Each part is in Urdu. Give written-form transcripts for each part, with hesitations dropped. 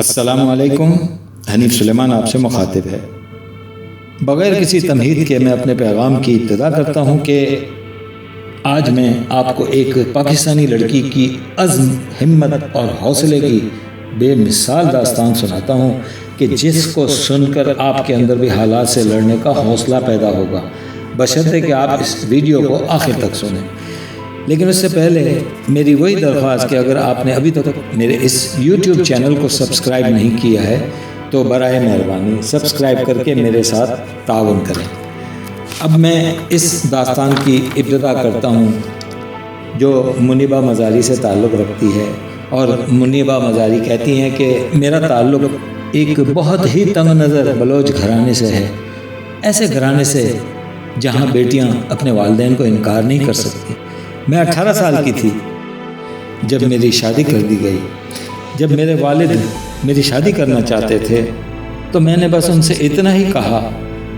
السلام علیکم۔ حنیف سلیمان آپ سے مخاطب ہے۔ بغیر کسی تمہید کے میں اپنے پیغام کی ابتدا کرتا ہوں کہ آج میں آپ کو ایک پاکستانی لڑکی کی عزم، ہمت اور حوصلے کی بے مثال داستان سناتا ہوں کہ جس کو سن کر آپ کے اندر بھی حالات سے لڑنے کا حوصلہ پیدا ہوگا، بشرطے کہ آپ اس ویڈیو کو آخر تک سنیں۔ لیکن اس سے پہلے میری وہی درخواست کہ اگر آپ نے ابھی تک میرے اس یوٹیوب چینل کو سبسکرائب نہیں کیا ہے تو برائے مہربانی سبسکرائب کر کے میرے ساتھ تعاون کریں۔ اب میں اس داستان کی ابتدا کرتا ہوں جو منیبہ مزاری سے تعلق رکھتی ہے، اور منیبہ مزاری کہتی ہیں کہ میرا تعلق ایک بہت ہی تنگ نظر بلوچ گھرانے سے ہے، ایسے گھرانے سے جہاں بیٹیاں اپنے والدین کو انکار نہیں کر سکتی۔ میں 18 سال کی تھی جب میری شادی کر دی گئی۔ جب میرے والد میری شادی کرنا چاہتے تھے تو میں نے بس ان سے اتنا ہی کہا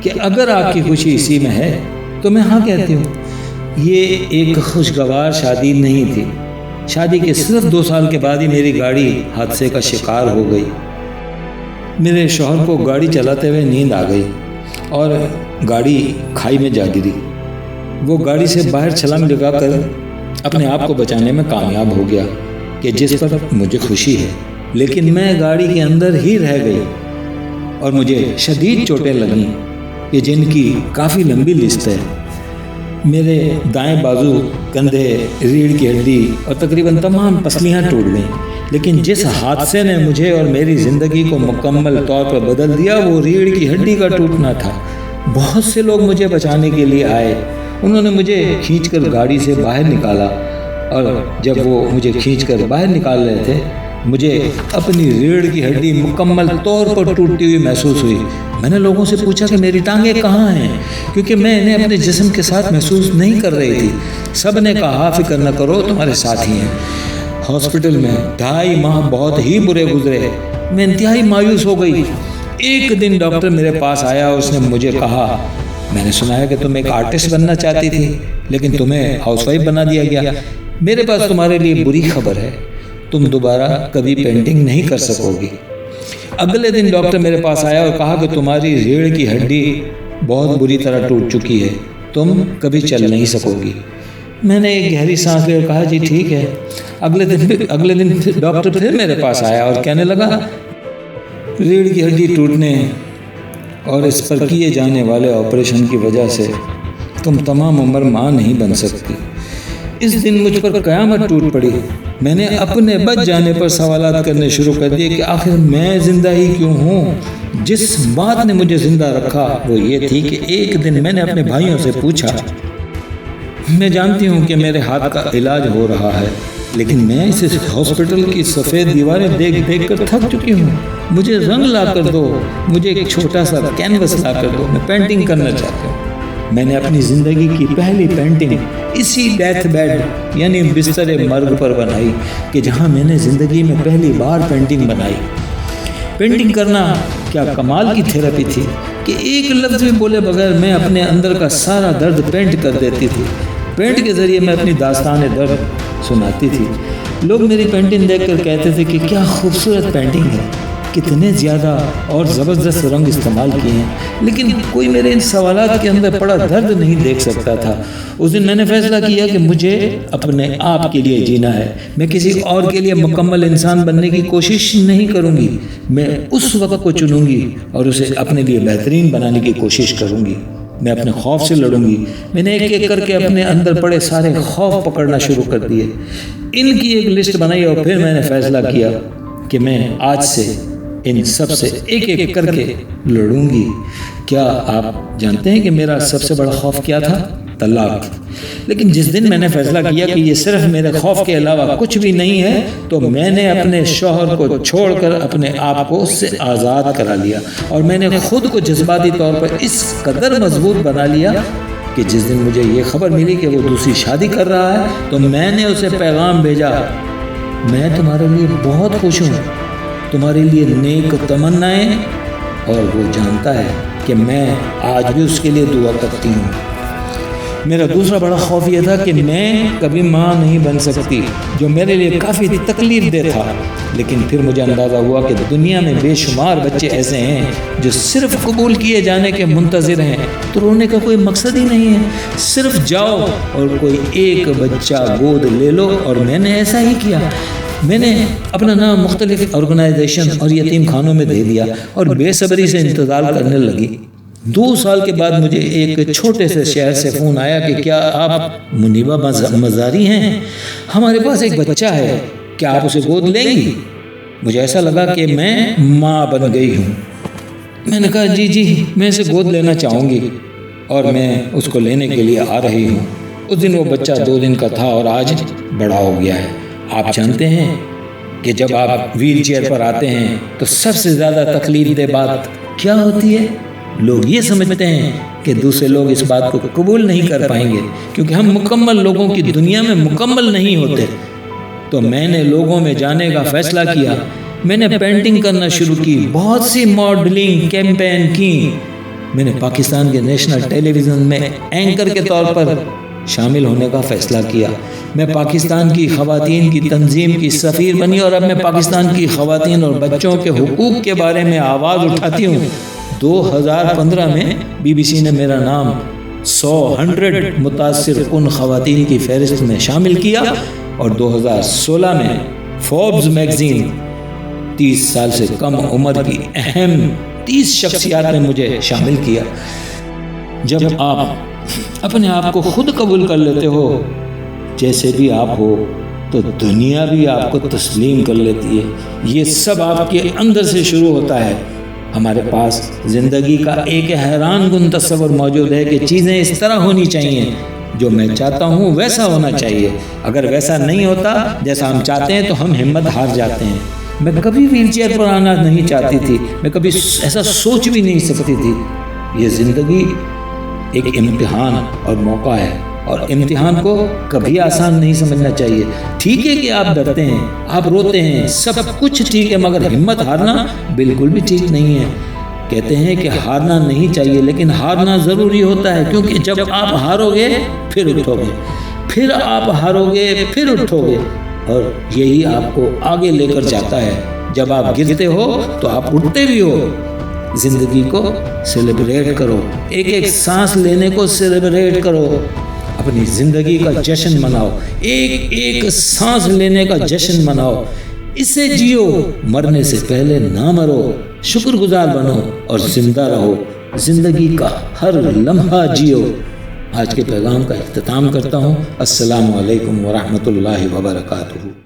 کہ اگر آپ کی خوشی اسی میں ہے تو میں ہاں کہتی ہوں۔ یہ ایک خوشگوار شادی نہیں تھی۔ شادی کے صرف 2 سال کے بعد ہی میری گاڑی حادثے کا شکار ہو گئی۔ میرے شوہر کو گاڑی چلاتے ہوئے نیند آ گئی اور گاڑی کھائی میں جا گری۔ وہ گاڑی سے باہر چھلانگ لگا کر اپنے آپ کو بچانے میں کامیاب ہو گیا کہ جس پر مجھے خوشی ہے، لیکن میں گاڑی کے اندر ہی رہ گئی اور مجھے شدید چوٹیں لگیں کہ جن کی کافی لمبی لسٹ ہے۔ میرے دائیں بازو، کندھے، ریڑھ کی ہڈی اور تقریباً تمام پسلیاں ٹوٹ گئیں۔ لیکن جس حادثے نے مجھے اور میری زندگی کو مکمل طور پر بدل دیا وہ ریڑھ کی ہڈی کا ٹوٹنا تھا۔ بہت سے لوگ مجھے بچانے کے لیے آئے۔ انہوں نے مجھے کھینچ کر گاڑی سے باہر نکالا، اور جب وہ مجھے کھینچ کر باہر نکال رہے تھے مجھے اپنی ریڑھ کی ہڈی مکمل طور پر ٹوٹتی ہوئی محسوس ہوئی۔ میں نے لوگوں سے پوچھا کہ میری ٹانگیں کہاں ہیں، کیونکہ میں انہیں اپنے جسم کے ساتھ محسوس نہیں کر رہی تھی۔ سب نے کہا فکر نہ کرو، تمہارے ساتھ ہی ہیں۔ ہاسپٹل میں 2.5 ماہ بہت ہی برے گزرے۔ میں انتہائی مایوس ہو گئی۔ ایک دن ڈاکٹر میرے پاس آیا اور اس نے مجھے کہا، میں نے سنا ہے کہ تم ایک آرٹسٹ بننا چاہتی تھی لیکن تمہیں ہاؤس وائف بنا دیا گیا۔ میرے پاس تمہارے لیے بری خبر ہے، تم دوبارہ کبھی پینٹنگ نہیں کر سکو گی۔ اگلے دن ڈاکٹر میرے پاس آیا اور کہا کہ تمہاری ریڑھ کی ہڈی بہت بری طرح ٹوٹ چکی ہے، تم کبھی چل نہیں سکو گی۔ میں نے ایک گہری سانس لی اور کہا جی ٹھیک ہے۔ اگلے دن ڈاکٹر پھر میرے پاس آیا اور کہنے لگا، ریڑھ کی ہڈی ٹوٹنے اور اس پر کیے جانے والے آپریشن کی وجہ سے تم تمام عمر ماں نہیں بن سکتی۔ اس دن مجھ پر قیامت ٹوٹ پڑی۔ میں نے اپنے بچ جانے پر سوالات کرنے شروع کر دیے کہ آخر میں زندہ ہی کیوں ہوں۔ جس بات نے مجھے زندہ رکھا وہ یہ تھی کہ ایک دن میں نے اپنے بھائیوں سے پوچھا، میں جانتی ہوں کہ میرے ہاتھ کا علاج ہو رہا ہے، لیکن میں اس ہاسپٹل کی سفید دیواریں دیکھ کر تھک چکی ہوں۔ مجھے رنگ لا کر دو، مجھے ایک چھوٹا سا کینوس لا کر دو، میں پینٹنگ کرنا چاہتا ہوں۔ میں نے اپنی زندگی کی پہلی پینٹنگ اسی ڈیتھ بیڈ یعنی بستر مرگ پر بنائی کہ جہاں میں نے زندگی میں پہلی بار پینٹنگ بنائی۔ پینٹنگ کرنا کیا کمال کی تھیراپی تھی کہ ایک لفظ بھی بولے بغیر میں اپنے اندر کا سارا درد پینٹ کر دیتی تھی۔ پینٹ کے ذریعے میں اپنی داستان درد سناتی تھی۔ لوگ میری پینٹنگ دیکھ کر کہتے تھے کہ کیا خوبصورت پینٹنگ ہے، کتنے زیادہ اور زبردست رنگ استعمال کیے ہیں، لیکن کوئی میرے ان سوالات کے اندر پڑا درد نہیں دیکھ سکتا تھا۔ اس دن میں نے فیصلہ کیا کہ مجھے اپنے آپ کے لیے جینا ہے۔ میں کسی اور کے لیے مکمل انسان بننے کی کوشش نہیں کروں گی۔ میں اس وقت کو چنوں گی اور اسے اپنے لیے بہترین بنانے کی کوشش کروں گی۔ میں اپنے خوف سے لڑوں گی۔ میں نے ایک ایک کر کے اپنے اندر پڑے سارے خوف پکڑنا شروع کر دیے، ان کی ایک لسٹ بنائی، اور پھر میں نے فیصلہ کیا کہ میں آج سے ان سب سے ایک ایک کر کے لڑوں گی۔ کیا آپ جانتے ہیں کہ میرا سب سے بڑا خوف کیا تھا؟ طلاق۔ لیکن جس دن میں نے فیصلہ کیا کہ یہ صرف میرے خوف کے علاوہ کچھ بھی نہیں ہے تو میں نے اپنے شوہر کو چھوڑ کر اپنے آپ کو اس سے آزاد کرا لیا، اور میں نے خود کو جذباتی طور پر اس قدر مضبوط بنا لیا کہ جس دن مجھے یہ خبر ملی کہ وہ دوسری شادی کر رہا ہے تو میں نے اسے پیغام بھیجا، میں تمہارے لیے بہت خوش ہوں، تمہارے لیے نیک تمنائیں، اور وہ جانتا ہے کہ میں آج بھی اس کے لیے دعا کرتی ہوں۔ میرا دوسرا بڑا خوف یہ تھا کہ میں کبھی ماں نہیں بن سکتی، جو میرے لیے کافی تکلیف دہ تھا، لیکن پھر مجھے اندازہ ہوا کہ دنیا میں بے شمار بچے ایسے ہیں جو صرف قبول کیے جانے کے منتظر ہیں، تو رونے کا کوئی مقصد ہی نہیں ہے، صرف جاؤ اور کوئی ایک بچہ گود لے لو۔ اور میں نے ایسا ہی کیا، میں نے اپنا نام مختلف آرگنائزیشن اور یتیم خانوں میں دے دیا اور بے صبری سے انتظار کرنے لگی۔ 2 سال کے بعد مجھے ایک چھوٹے سے شہر سے فون آیا کہ کیا آپ منیبہ مزاری ہیں؟ ہمارے پاس ایک بچہ ہے، کیا آپ اسے گود لیں گی؟ مجھے ایسا لگا کہ میں ماں بن گئی ہوں۔ میں نے کہا جی میں اسے گود لینا چاہوں گی اور میں اس کو لینے کے لیے آ رہی ہوں۔ اس دن وہ بچہ 2 دن کا تھا اور آج بڑا ہو گیا ہے۔ آپ جانتے ہیں کہ جب آپ ویل چیئر پر آتے ہیں تو سب سے زیادہ تکلیف دہ بات کیا ہوتی ہے؟ لوگ یہ سمجھتے ہیں کہ دوسرے لوگ اس بات کو قبول نہیں کر پائیں گے کیونکہ ہم مکمل لوگوں کی دنیا میں مکمل نہیں ہوتے۔ تو میں نے لوگوں میں جانے کا فیصلہ کیا، میں نے پینٹنگ کرنا شروع کی، بہت سی ماڈلنگ کیمپین کی، میں نے پاکستان کے نیشنل ٹیلی ویژن میں اینکر کے طور پر شامل ہونے کا فیصلہ کیا۔ میں پاکستان کی خواتین کی تنظیم کی سفیر بنی اور اب میں پاکستان کی خواتین اور بچوں کے حقوق کے بارے میں آواز اٹھاتی ہوں۔ 2015 میں BBC نے میرا نام 100 متاثر کن خواتین کی فہرست میں شامل کیا اور 2016 میں فوربس میگزین 30 سال سے کم عمر کی اہم 30 شخصیات میں مجھے شامل کیا۔ جب آپ اپنے آپ کو خود قبول کر لیتے ہو جیسے بھی آپ ہو تو دنیا بھی آپ کو تسلیم کر لیتی ہے۔ یہ سب آپ کے اندر سے شروع ہوتا ہے۔ ہمارے پاس زندگی کا ایک حیران کن تصور موجود ہے کہ چیزیں اس طرح ہونی چاہیے، جو میں چاہتا ہوں ویسا ہونا چاہیے، اگر ویسا نہیں ہوتا جیسا ہم چاہتے ہیں تو ہم ہمت ہار جاتے ہیں۔ میں کبھی ویل چیئر پر آنا نہیں چاہتی تھی، میں کبھی ایسا سوچ بھی نہیں سکتی تھی۔ یہ زندگی ایک امتحان اور موقع ہے اور امتحان کو کبھی آسان نہیں سمجھنا چاہیے۔ ٹھیک ہے کہ آپ ڈرتے ہیں، آپ روتے ہیں، سب کچھ ٹھیک ہے، مگر ہمت ہارنا بالکل بھی ٹھیک نہیں ہے۔ کہتے ہیں کہ ہارنا نہیں چاہیے لیکن ہارنا ضروری ہوتا ہے، کیونکہ جب آپ ہارو گے پھر اٹھو گے، پھر آپ ہارو گے پھر اٹھو گے اور یہی آپ کو آگے لے کر جاتا ہے۔ جب آپ گرتے ہو تو آپ اٹھتے بھی ہو۔ زندگی کو سیلیبریٹ کرو، ایک ایک سانس لینے کو سیلیبریٹ کرو، اپنی زندگی کا جشن مناؤ، ایک ایک سانس لینے کا جشن مناؤ، اسے جیو، مرنے سے پہلے نہ مرو، شکر گزار بنو اور زندہ رہو، زندگی کا ہر لمحہ جیو۔ آج کے پیغام کا اختتام کرتا ہوں۔ السلام علیکم ورحمۃ اللہ وبرکاتہ۔